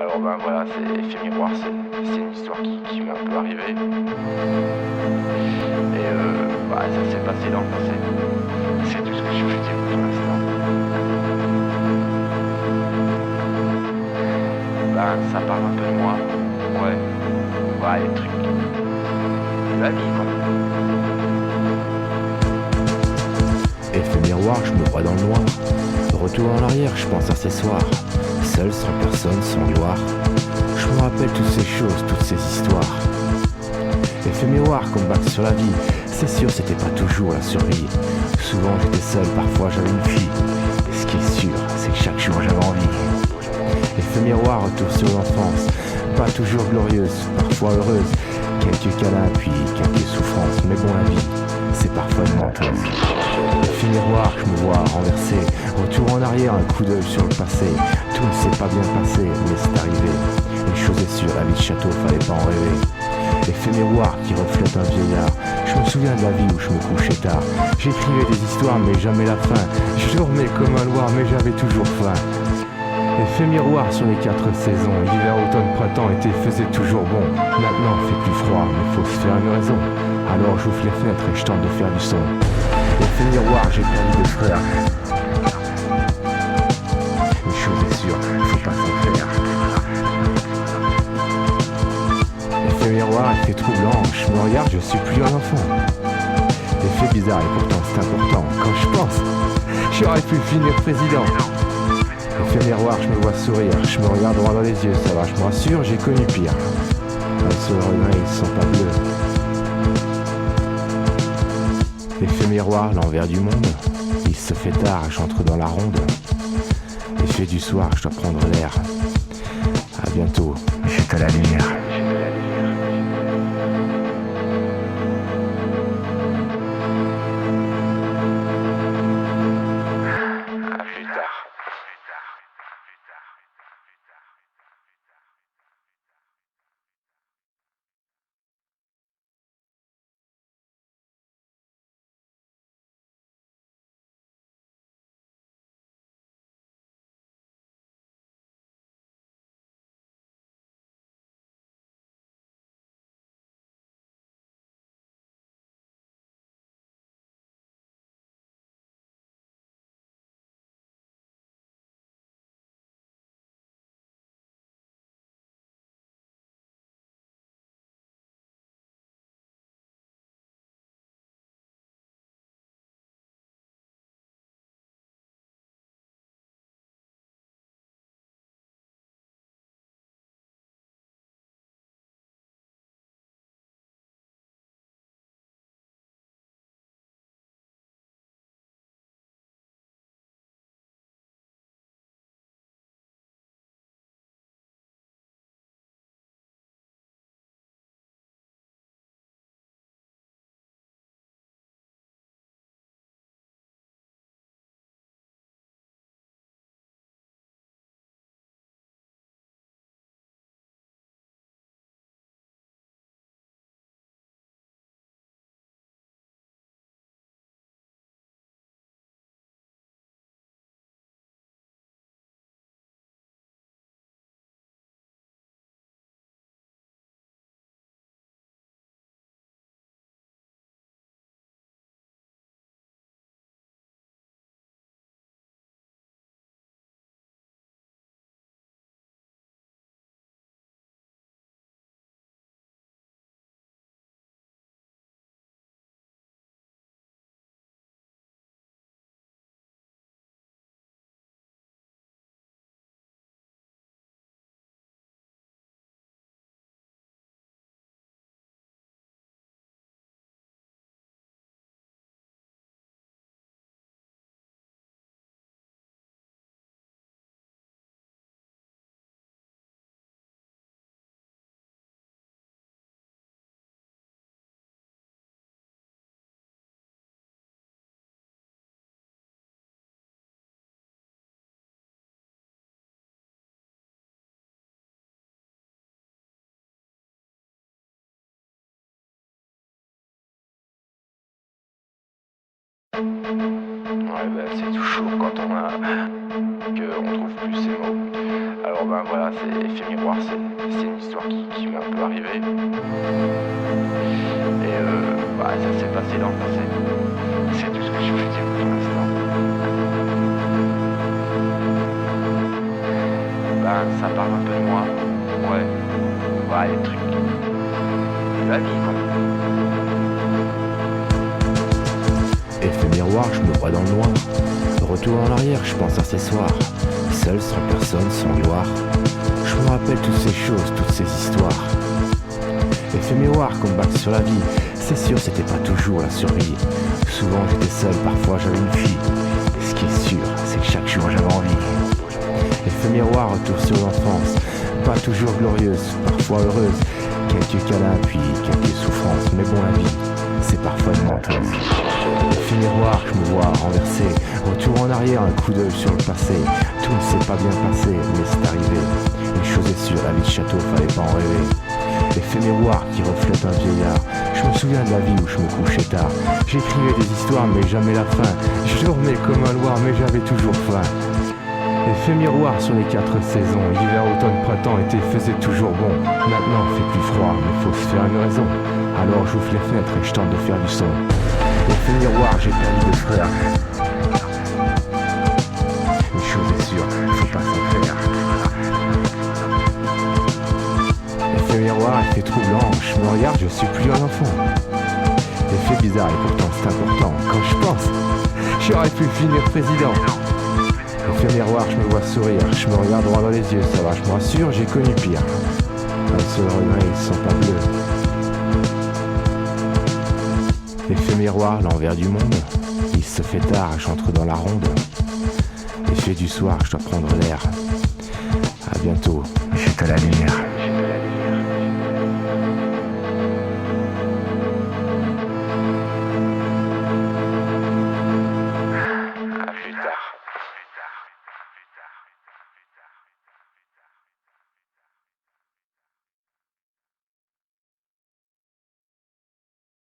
Alors ben voilà, c'est Effet Miroir, c'est une histoire qui m'est un peu arrivée. Et bah, ça s'est passé dans le passé. C'est tout ce que je peux dire pour l'instant. Ben ça parle un peu de moi. Ouais. Ouais, les trucs. De la vie, quoi. Effet miroir, je me vois dans le noir. Retour en arrière, je pense à ces soirs. Seul, sans personne, sans gloire. Je me rappelle toutes ces choses, toutes ces histoires. Effet miroir, comeback sur la vie. C'est sûr, c'était pas toujours la survie. Souvent j'étais seul, parfois j'avais une fille. Et ce qui est sûr, c'est que chaque jour j'avais envie. Effet miroir, retour sur l'enfance. Pas toujours glorieuse, parfois heureuse. Quelques câlins, puis quelques souffrances. Mais bon, la vie, c'est parfois une menteuse. Effet miroir, je me vois renversé. Retour en arrière, un coup d'œil sur le passé. Tout ne s'est pas bien passé, mais c'est arrivé. Une chose est sûre, la vie de château, fallait pas en rêver. Effet miroir qui reflète un vieillard. Je me souviens de la vie où je me couchais tard. J'écrivais des histoires, mais jamais la fin. Je dormais comme un loir, mais j'avais toujours faim. Effet miroir sur les 4 saisons. Hiver, automne, printemps, été faisait toujours bon. Maintenant, il fait plus froid, mais faut se faire une raison. Alors j'ouvre les fenêtres et je tente de faire du son. Effet miroir, j'ai perdu des frères. Une chose est sûre, faut pas s'en faire. Effet miroir, effet troublant. Je me regarde, je suis plus un enfant. Effet bizarre et pourtant c'est important. Quand je pense, j'aurais pu finir président. Effet miroir, je me vois sourire. Je me regarde droit dans les yeux, ça va, je me rassure, j'ai connu pire. Un seul regret, ils sont pas bleus. Effet miroir, l'envers du monde. Il se fait tard, j'entre dans la ronde. Effet du soir, je dois prendre l'air. À bientôt, c'est à la lumière. À plus tard. Ouais, bah, c'est toujours quand on trouve plus ces mots. Alors ben voilà, c'est Effet Miroir, c'est une histoire qui m'est un peu arrivée. Et bah, ça s'est passé dans le passé. C'est tout ce que je peux dire pour l'instant. Ben ça parle un peu de moi. Ouais, les trucs de la vie quoi. Effet miroir, je me vois dans le noir. Retour en arrière, je pense à ces soirs. Seul, sans personne, sans gloire. Je me rappelle toutes ces choses, toutes ces histoires. Effet miroir, comeback sur la vie. C'est sûr, c'était pas toujours la survie. Souvent j'étais seul, parfois j'avais une fille. Et ce qui est sûr, c'est que chaque jour j'avais envie. Effet miroir, retour sur l'enfance. Pas toujours glorieuse, parfois heureuse. Quelques câlins, puis quelques souffrances. Mais bon, la vie, c'est parfois une menteuse. Effet miroir, je me vois renversé. Retour en arrière, un coup d'œil sur le passé. Tout ne s'est pas bien passé, mais c'est arrivé. Une chose est sûre, la vie de château, fallait pas en rêver. Effet miroir qui reflète un vieillard. Je me souviens de la vie où je me couchais tard. J'écrivais des histoires, mais jamais la fin. Je dormais comme un loir, mais j'avais toujours faim. Effet miroir sur les 4 saisons. Hiver, automne, printemps, été faisait toujours bon. Maintenant, il fait plus froid, mais faut se faire une raison. Alors j'ouvre les fenêtres et je tente de faire du son. Effet miroir, j'ai perdu 2 frères. Une chose est sûre, faut pas s'en faire. Effet miroir, effet troublant. Je me regarde, je suis plus un enfant. Effet bizarre et pourtant c'est important. Quand je pense, j'aurais pu finir président. Effet miroir, je me vois sourire. Je me regarde droit dans les yeux, ça va, je me rassure, j'ai connu pire. Un seul regret, ils sont pas bleus. Effet miroir, l'envers du monde. Il se fait tard, j'entre dans la ronde. Effet du soir, je dois prendre l'air. À bientôt, c'est à la lumière.